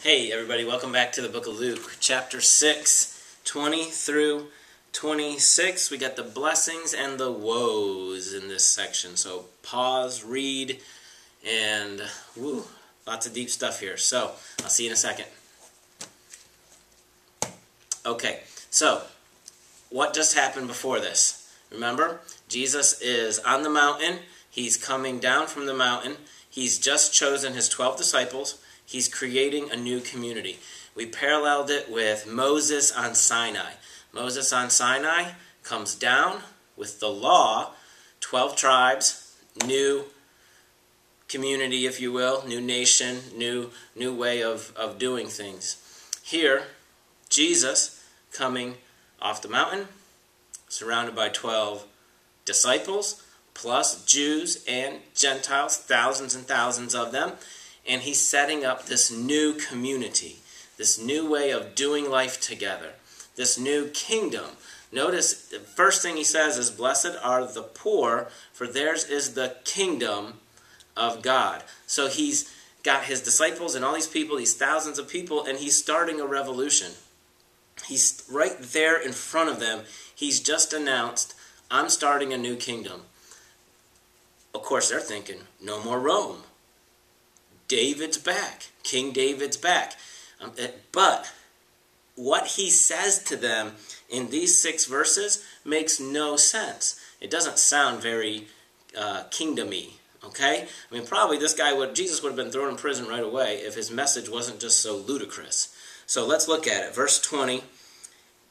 Hey everybody, welcome back to the book of Luke, chapter 6, 20 through 26. We got the blessings and the woes in this section. So pause, read, and lots of deep stuff here. So I'll see you in a second. Okay, so what just happened before this? Remember, Jesus is on the mountain. He's coming down from the mountain. He's just chosen his 12 disciples. He's creating a new community. We paralleled it with Moses on Sinai. Moses on Sinai comes down with the law, 12 tribes, new community, if you will, new nation, new way of doing things. Here, Jesus coming off the mountain, surrounded by 12 disciples, plus Jews and Gentiles, thousands and thousands of them. And he's setting up this new community, this new way of doing life together, this new kingdom. Notice the first thing he says is, "Blessed are the poor, for theirs is the kingdom of God." So he's got his disciples and all these people, these thousands of people, and he's starting a revolution. He's right there in front of them. He's just announced, "I'm starting a new kingdom." Of course, they're thinking, no more Rome. David's back. King David's back. But what he says to them in these 6 verses makes no sense. It doesn't sound very kingdom-y, okay? I mean, probably Jesus would have been thrown in prison right away if his message wasn't just so ludicrous. So let's look at it. Verse 20,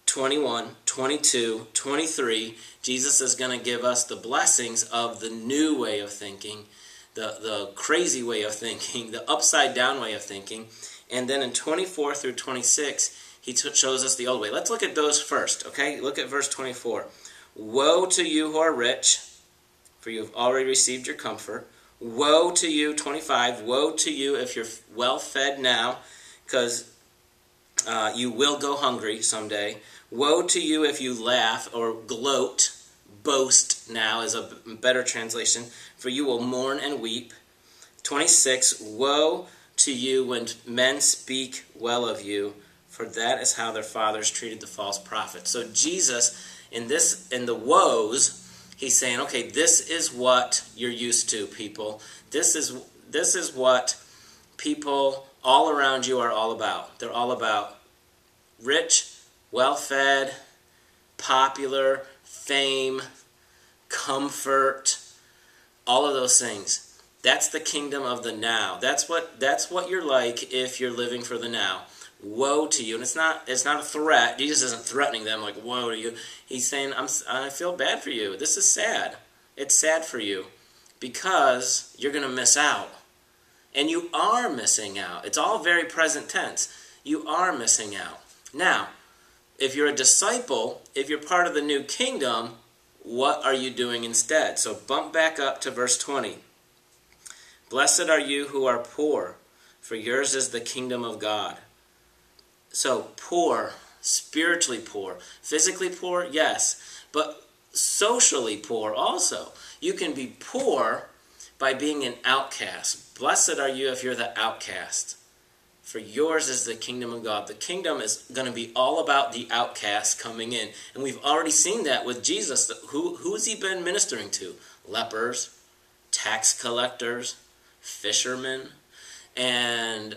21, 22, 23, Jesus is going to give us the blessings of the new way of thinking, the crazy way of thinking, the upside-down way of thinking. And then in 24 through 26, he shows us the old way. Let's look at those first, okay? Look at verse 24. "Woe to you who are rich, for you have already received your comfort. Woe to you," 25, "woe to you if you're well-fed now, because you will go hungry someday. Woe to you if you laugh or gloat." Boast now is a better translation. "For you will mourn and weep." 26, "Woe to you when men speak well of you, for that is how their fathers treated the false prophets." So Jesus, in the woes, he's saying, okay, this is what you're used to, people. This is what people all around you are all about. They're all about rich, well-fed, popular, fame, comfort, all of those things. That's the kingdom of the now. That's what you're like if you're living for the now. Woe to you. And it's not a threat. Jesus isn't threatening them like, woe to you. He's saying, I feel bad for you. This is sad. It's sad for you because you're going to miss out. And you are missing out. It's all very present tense. You are missing out. Now, if you're a disciple, if you're part of the new kingdom, what are you doing instead? So bump back up to verse 20. "Blessed are you who are poor, for yours is the kingdom of God." So poor, spiritually poor, physically poor, yes, but socially poor also. You can be poor by being an outcast. Blessed are you if you're the outcast. For yours is the kingdom of God. The kingdom is going to be all about the outcast coming in. And we've already seen that with Jesus. Who's he been ministering to? Lepers, tax collectors, fishermen, and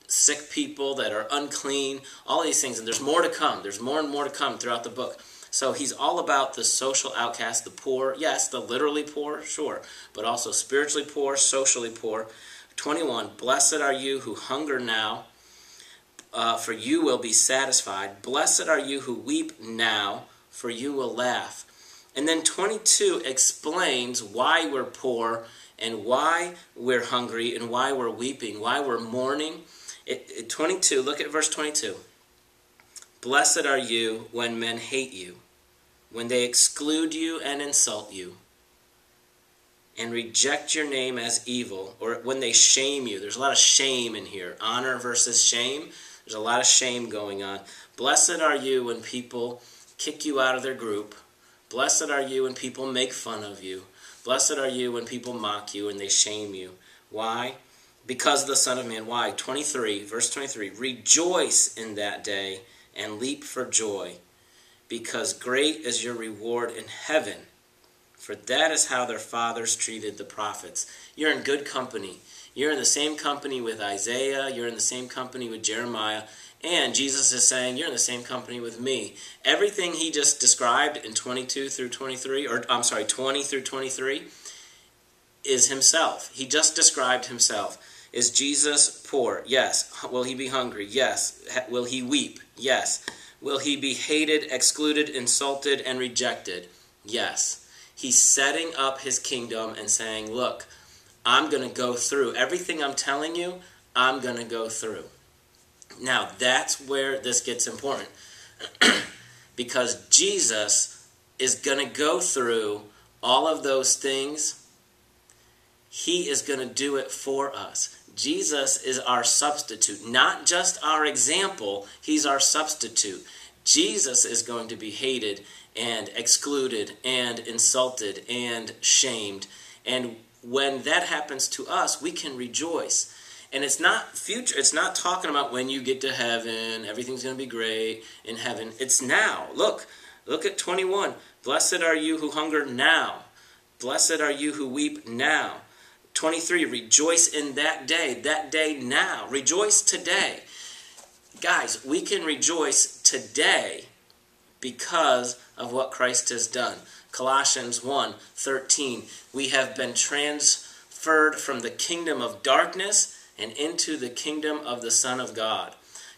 sick people that are unclean, all these things. And there's more to come. There's more and more to come throughout the book. So he's all about the social outcast, the poor. Yes, the literally poor, sure, but also spiritually poor, socially poor. 21, "Blessed are you who hunger now, for you will be satisfied. Blessed are you who weep now, for you will laugh." And then 22 explains why we're poor and why we're hungry and why we're weeping, why we're mourning. 22, look at verse 22. "Blessed are you when men hate you, when they exclude you and insult you, and reject your name as evil," or when they shame you. There's a lot of shame in here. Honor versus shame. There's a lot of shame going on. "Blessed are you when people kick you out of their group. Blessed are you when people make fun of you. Blessed are you when people mock you and they shame you." Why? because of the Son of Man. Why? 23, verse 23. Rejoice in that day and leap for joy, because great is your reward in heaven. For that is how their fathers treated the prophets. You're in good company. You're in the same company with Isaiah. You're in the same company with Jeremiah. And Jesus is saying, you're in the same company with me. Everything he just described in 22 through 23, or I'm sorry, 20 through 23, is himself. He just described himself. Is Jesus poor? Yes. Will he be hungry? Yes. Will he weep? Yes. Will he be hated, excluded, insulted, and rejected? Yes. He's setting up his kingdom and saying, look, I'm going to go through. Everything I'm telling you, I'm going to go through. Now, that's where this gets important. Because Jesus is going to go through all of those things. He is going to do it for us. Jesus is our substitute, not just our example. He's our substitute. Jesus is going to be hated and excluded and insulted and shamed. And when that happens to us, we can rejoice. And it's not future. It's not talking about when you get to heaven, everything's going to be great in heaven. It's now. Look at 21. Blessed are you who hunger now. Blessed are you who weep now. 23, rejoice in that day now. Rejoice today. Guys, we can rejoice today because of what Christ has done. Colossians 1:13, we have been transferred from the kingdom of darkness and into the kingdom of the Son of God.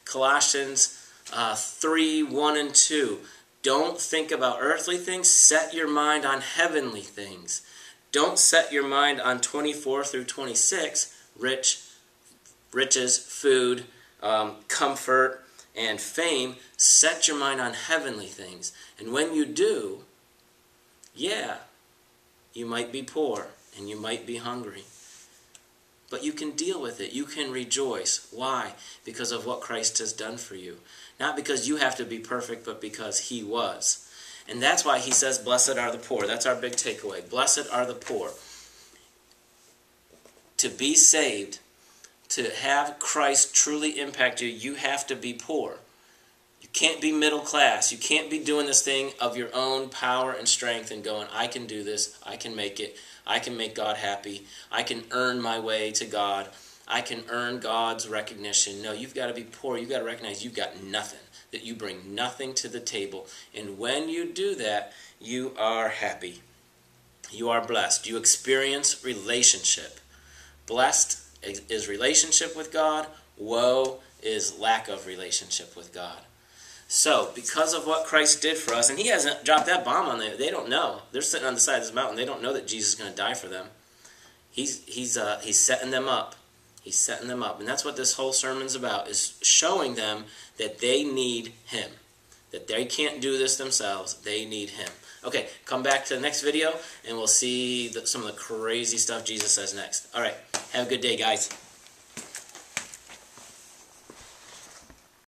Colossians 3:1 and 2, don't think about earthly things, set your mind on heavenly things. Don't set your mind on 24 through 26, riches, food, comfort, and fame. Set your mind on heavenly things. And when you do, yeah, you might be poor and you might be hungry. But you can deal with it. You can rejoice. Why? Because of what Christ has done for you. Not because you have to be perfect, but because he was. And that's why he says, blessed are the poor. That's our big takeaway. Blessed are the poor. To be saved, to have Christ truly impact you, you have to be poor. You can't be middle class. You can't be doing this thing of your own power and strength and going, I can do this, I can make it, I can make God happy, I can earn my way to God, I can earn God's recognition. No, you've got to be poor. You've got to recognize you've got nothing, that you bring nothing to the table. And when you do that, you are happy. You are blessed. You experience relationship. Blessed is relationship with God. Woe is lack of relationship with God. So, because of what Christ did for us, and he hasn't dropped that bomb on them. They don't know. They're sitting on the side of this mountain. They don't know that Jesus is going to die for them. He's setting them up. He's setting them up. And that's what this whole sermon's about, is showing them that they need him. That they can't do this themselves. They need him. Okay, come back to the next video, and we'll see some of the crazy stuff Jesus says next. All right, have a good day, guys.